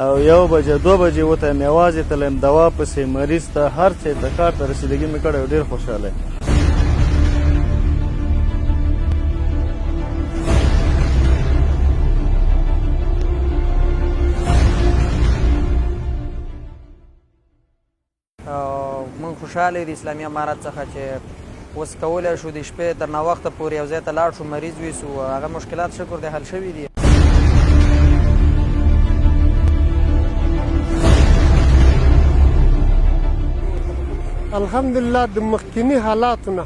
او 1 بجې 2 بجې وته مې یوازې تلم دوا پسې مریض ته هر څه د کار ته رسیدګي مې کړی او ډېر خوشحاله یم. موږ خوشحاله یو د اسلامي امارت څخه چې اوس کولی شو د شپې تر ناوخته پورې یو ځای ته لاړ شو مریض ویسو هغه مشکلات شکر دی حل شوي دي. الحمدلله د مخکینی حالاتو نه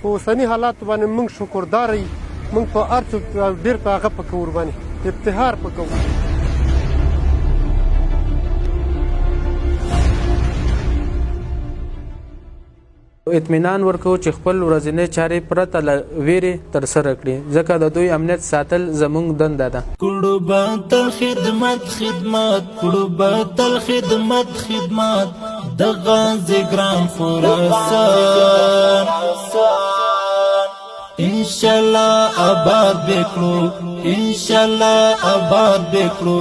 په اوسني حالاتو باندې موږ شکردار یو. موږ په هر څه ډېر په هغه پکې ورباندې افتخار پکوو. اطمینان ورکوو چې خپل ورځنۍ چارې پرته له ویرې ترسره کړي ځکه د دوی امنیت ساتل زموږ دنده ده. کړو به تل خدمت خدمت کړو به تل خدمت خدمت د غازي ګران خراسان انشالله آباد بکړو انشالله آباد بکړو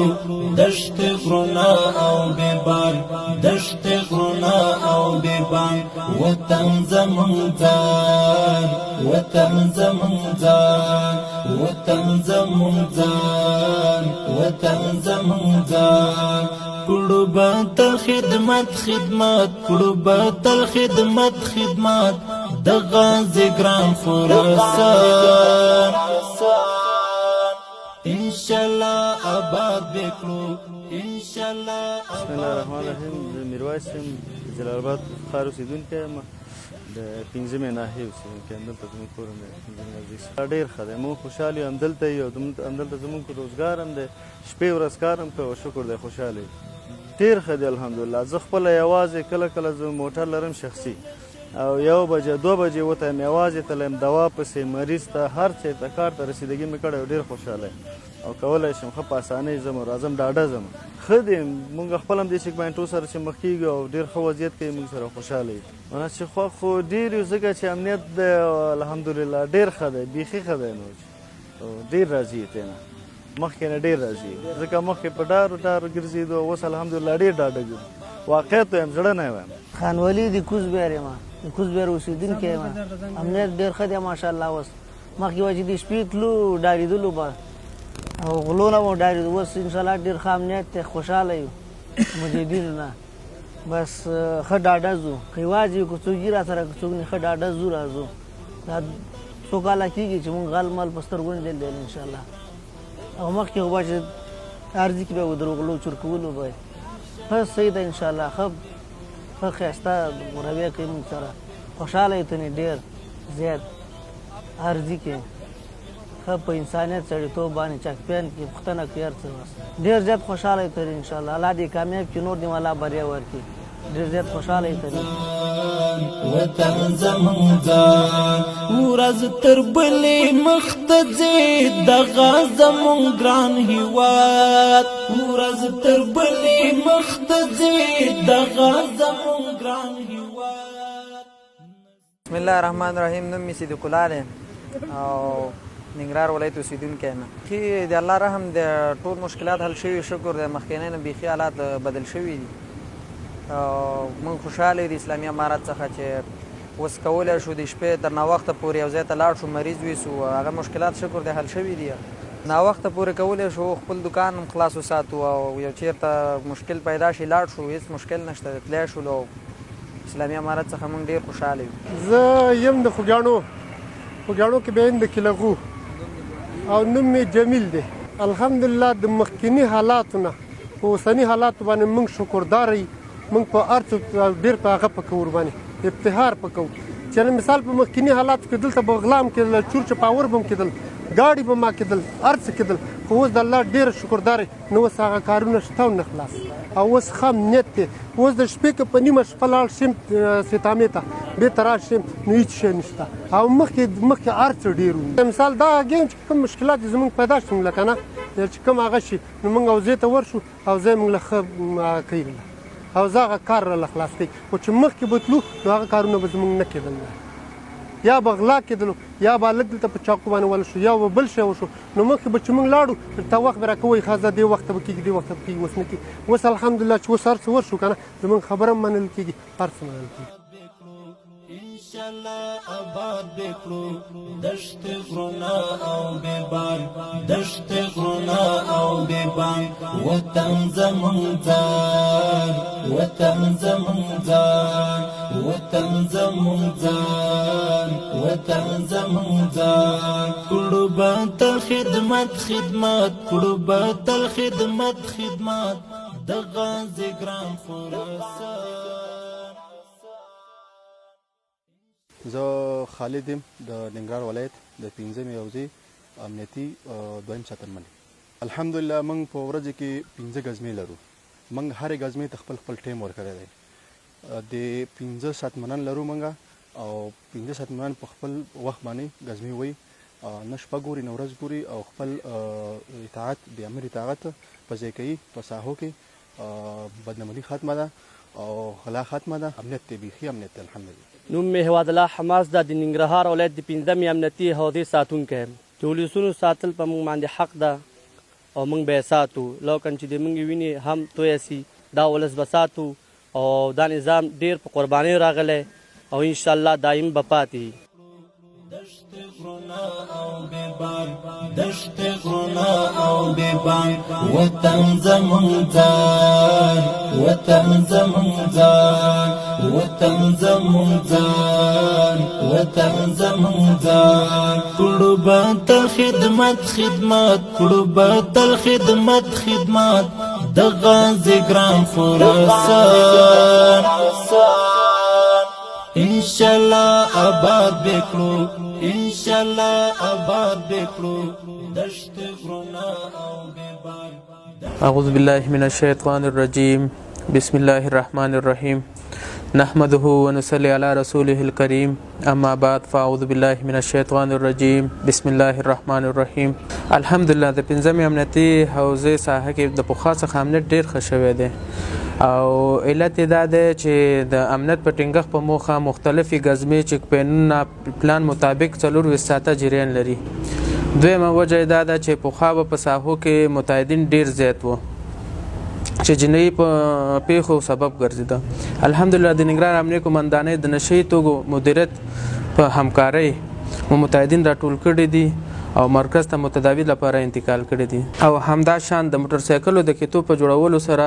دشت غرونا او بیبان دشت غرونا او بیبان وطن زمون ځان وطن زمون ځان وطن زمون ځان وطن زمون ځان کړو به تل خدمت خدمت کړو به تل خدمت خدمت د غازي ګران خراسان انشالله آباد بکړو انشالله. بسم الله الرحمن الرحیم. زه میرویس یم، جلال آباد ښار اوسېدونکی یم، د 5مې ناحیې اوسېدونکی یم. دلته زموږ کور هم دی 5مې نزدیک. ډېر ښه دی، موږ خوشحال یو، همدلته یو، همدلته زموږ روزګار هم دی، شپې ورځ کار هم کوو، شکر دی خوشحاله یو. ډېر ښه دی الحمدلله. زه خپله یوازې کله کله زه موټر لرم شخصي او 1 بجې 2 بجې وته مې یوازې تلم دوا پسې مریض ته هر څه د کار ته رسیدګي مې کړی او ډېر خوشحاله یم او کولی شم ښه په اسانۍ ځم او راځم ډاډه ځم. ښه دی، مونږ خپل هم دې سیګمنټو سره چې مخ کېږو او ډېر ښه وضعیت کوي مونږ سره خوشحاله یو. مانه چې خوښ خو ډېر یو ځکه چې امنیت دی الحمدلله ډېر ښه دی، بیخي ښه دی نو ډېر راضي یې ترې نه مخکې نه ډېر راضي ځکه مخکې په ډارو ډارو ګرځېدو اوس الحمدلله ډېر ډاډه ګرځو. واقعیت وایم زړه نه وایم. خان ولي د کوزبیر یم، د کوزبیر اوسېدونکی یم. امنیت ډېر ښه دی ماشاءالله. اوس مخکې وه چې د شپې تلو ډارېدلو به او غلو نه به ډارېدو، اوس انشاءالله ډېر ښه امنیت دی، خوشحاله یو مجاهدینو نه. بس ښه ډاډه ځو، که یوازې یو که څوک وي را سره که څوک نه ښه ډاډه ځو راځو. دا څو کاله کېږي چې مونږ غل مل په سترګو نه لیدل انشاءالله. او مخکې خو به چې عرضي کې به و د غلو چورکولو به ښه صحیح ده انشاءالله. ښه ښایسته رویه کوي مونږ سره، خوشحاله یو تنې ډېر زیات عرضي کې ښه په انسانیت سړیتوب باندې چاکپیان کې پوښتنه کوي هر څه ډېر زیات خوشحاله یو ترې انشاءالله. الله دې کامیاب کړي، نور دې الله بریا ورکړي. ډېر زیات خوشحاله یو ترې. وطن زمون ځان ورځ تر بلې مخ ته ځې دغه زمون ګران هېواد ورځ تر بلې مخ ته ځې دغه زمون ګران هېواد. بسم الله الرحمن الرحیم. نوم مې صدیق الله دی او ننګرهار ولایت اوسېدونکی یم. چې د الله رحم د ټول مشکلات حل شوي شکر دی. مخکینی نه بیخي حالات بدل شوي دي. موږ خوشحاله یو د اسلامي امارت څخه چې اوس کولی شو د شپې تر ناوخته پورې یو ځای ته لاړ شو مریض ویسو هغه مشکلات شکر دی حل شوي دي. ناوخته پورې کولی شو خپل دکان هم خلاص وساتو او یو چېرته مشکل پیدا شي لاړ شو، هېڅ مشکل نشته، تللی شولو. اسلامي امارت څخه موږ ډېر خوشحاله یو. زه یم د خوږیاڼو کې به یم د کلغو او نوم مې جمیل دی. الحمدلله د مخکینی حالاتو نه په اوسني حالاتو باندې موږ شکردار یو. موږ په هر څه ډېر په هغه پکې ورباندې افتخار پکوو. چې مثال په مخکینی حالاتو کې دلته به غلا هم کېدل، چور چپاور به هم کېدل، ګاډي به ما کېدل، هر څه کېدل. خو اوس د الله ډېر شکردار نو اوس هغه کارونه شته او نه خلاص او اوس ښه امنیت دی. اوس د شپې که په نیمه شپه لاړ شم سیتامې ته بېرته راشم نو هېڅ شی نشته او مخکې هر څه ډېر وو. مثال دا اګین چې کوم مشکلات زموږ پیدا شول لکه نه چې کوم هغه شي نو موږ اوځې ته ورشو او ځای موږ له ښه کوي او زه هغه کار راله خلاص کوي. خو چې مخکې به تلو نو هغه کارونه به زموږ نه کېدل. یا به غلا کېدلو یا به هلک دلته په چاقو باندې ول شو یا به بل شی وشو نو مخکې به چې موږ لاړو ته وخت به راکوئ ښه زه دې وخته به کېږي دې وخته به کېږي اوس نه کېږي اوس الحمدلله چې اوس هر څه وشو که نه زموږ خبره هم منل کېږي هر څه منل کېږي انشالله آباد بکړو دشت غرونا او بیبان دشت غرونا او بیبان وطن زمون ځان وطن زمون ځان وطن زمون ځان وطن زمون ځان کړو به تل خدمت خدمت کړو به تل خدمت خدمت د غازی ګران خراسان زه خالد یم د ننګرهار ولایت د 5مې حوزې امنیتي دویم ساتنمن الحمدلله موږ په ورځ کې 15 ګزمې لرو موږ هرې ګزمې ته خپل ټیم ورکړی دی د 15 ساتنمنان لرو موږ او 15 ساتنمنان په خپل وخت باندې ګزمې وایي نه شپه ګوري نه ورځ ګوري او خپل اطاعت د امر اطاعت په ځای کوي په ساحو کې بدنمني ختمه ده او غلا ختمه ده امنیت دی بیخي امنیت دی الحمدلله نوم مې هواد الله حماس ده د ننګرهار ولایت د 15مې امنیتي حوزې ساتونکی یم د ولسونو ساتل په موږ باندې حق ده او موږ به یې ساتو لکن چې د موږ وینې هم تویه سي دا ولس به ساتو او دا نظام ډېر په قربانۍ راغلی او انشاءالله دایم به پاتې دشت غرونا او بیبان دشت غرونا او بیبان وطن زمون ځان وطن زمون ځان وطن زمون ځان وطن زمون ځان کړو به تل خدمت خدمت کړو به تل خدمت خدمت د غازی ګران خراسان انشالله آباد بکړو انشالله آباد بکړو دشت غرونا او بیبان اعوذ بالله من الشیطان الرجیم بسم الله الرحمن الرحیم نحمده ونصلي على رسوله الكريم اما بعد فاعوذ بالله من الشیطان الرجیم بسم الله الرحمن الرحیم الحمدلله د 15مې امنیتي حوزې ساحه کې د پخوا څخه امنیت ډېر ښه شوی دی او علت یې دا دی چې د امنیت په ټینګښت په موخه مختلفې ګزمې چیک پوینټونه پلان مطابق 24 ساعته جریان لري دویمه وجه یې دا ده چې پخوا به په ساحو کې متعدین ډېر زیات وو چې جنایي په پیښو سبب ګرځېده الحمدلله د ننګرهار امنیه قومندانۍ د نشه یي توکو مدیریت په همکارۍ متعدین راټول کړي دي او مرکز ته متداوی لپاره انتقال کړي دي او همدا شان د موټر سایکلو د کیتو په جوړولو سره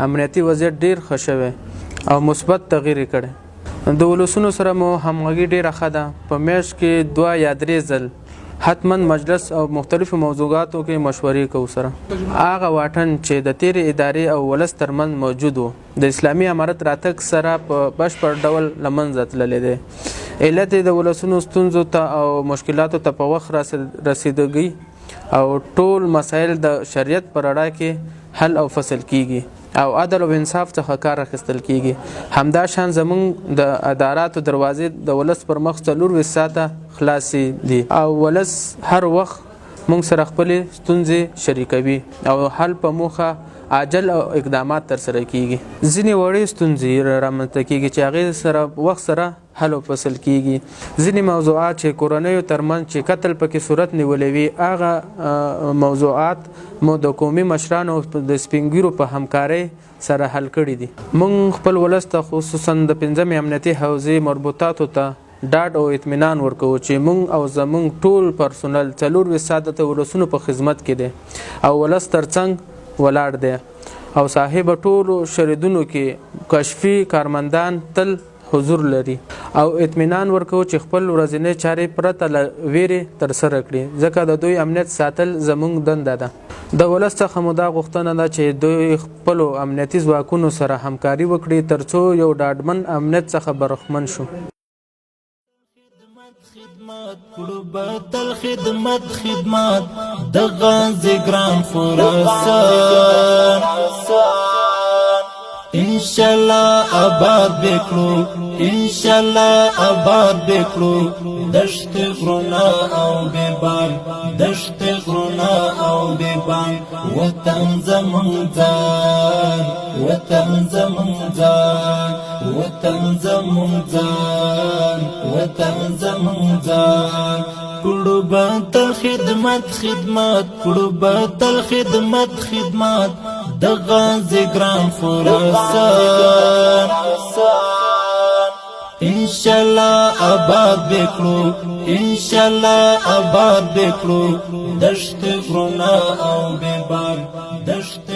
امنیتي وضعیت ډیر ښه شوی او مثبت تغییر کړي د ولسونو سره مو همغږي ډیره ښه ده په میاشت کې 2 یا 3 ځل حتما مجلس او مختلفو موضوعاتو کې مشورې کوو سره هغه واټن چې د تیرې ادارې او ولس ترمنځ موجود و د اسلامي امارت راتګ سره په بشپړ ډول له منځه تللی دی علت د ولسونو ستونزو ته او مشکلاتو ته په وخت رسیدګي او ټول مسایل د شریعت پر رڼا کې حل او فصل کیږي او عدل او انصاف څخه کار اخیستل کیږي همدا شان زمونږ د اداراتو دروازې د ولس پر مخ 24 ساعته خلاصې دي او ولس هر وخت مونږ سره خپل ستونزې شریکوي او حل په موخه عاجل او اقدامات تر سره کیږي ځینې وړې ستونزې رامنځته کیږي چې هغې سره وخت سره حل او فصل کیږي ځینې موضوعات چې کورنیو ترمنځ چې قتل پکې صورت نیولی وي هغه موضوعات مو د قومي مشرانو د سپینګیرو په همکارۍ سره حل کړي دي موږ خپل ولس ته خصوصا د 15مې امنیتي حوزې مربوطاتو ته ډاډ او اطمینان ورکوو چې موږ او زموږ ټول پرسونل 24 ساعته د ولسونو په خدمت کې دی او ولس ترڅنګ ولاړ دی او صاحب ټولو شریدونو کې کشفي کارمندان تل حضور لري او اطمینان ورکوو چې خپل ورځنی چارې پرته له ویرې ترسره کړي ځکه د دوی امنیت ساتل زموږ دنده ده د ولس څخه مو دا غوښتنه ده چې دوی خپلو امنیتي ځواکونو سره همکاري وکړي ترڅو یو ډاډمن امنیت څخه برخمن شو خدمت کړو به تل خدمت خدمت د غازی ګران خراسان انشالله آباد بکړو انشالله آباد بکړو دشت غرونا او بیبان دشت غرونا او بیبان وطن زمون ځان وطن زمون ځان وطن زمون ځان وطن زمون ځان کړو به تل خدمت خدمت کړو به تل خدمت خدمت د غازی ګران خراسان انشالله آباد بکړو انشالله آباد بکړو دشت غرونا او بیبان دشت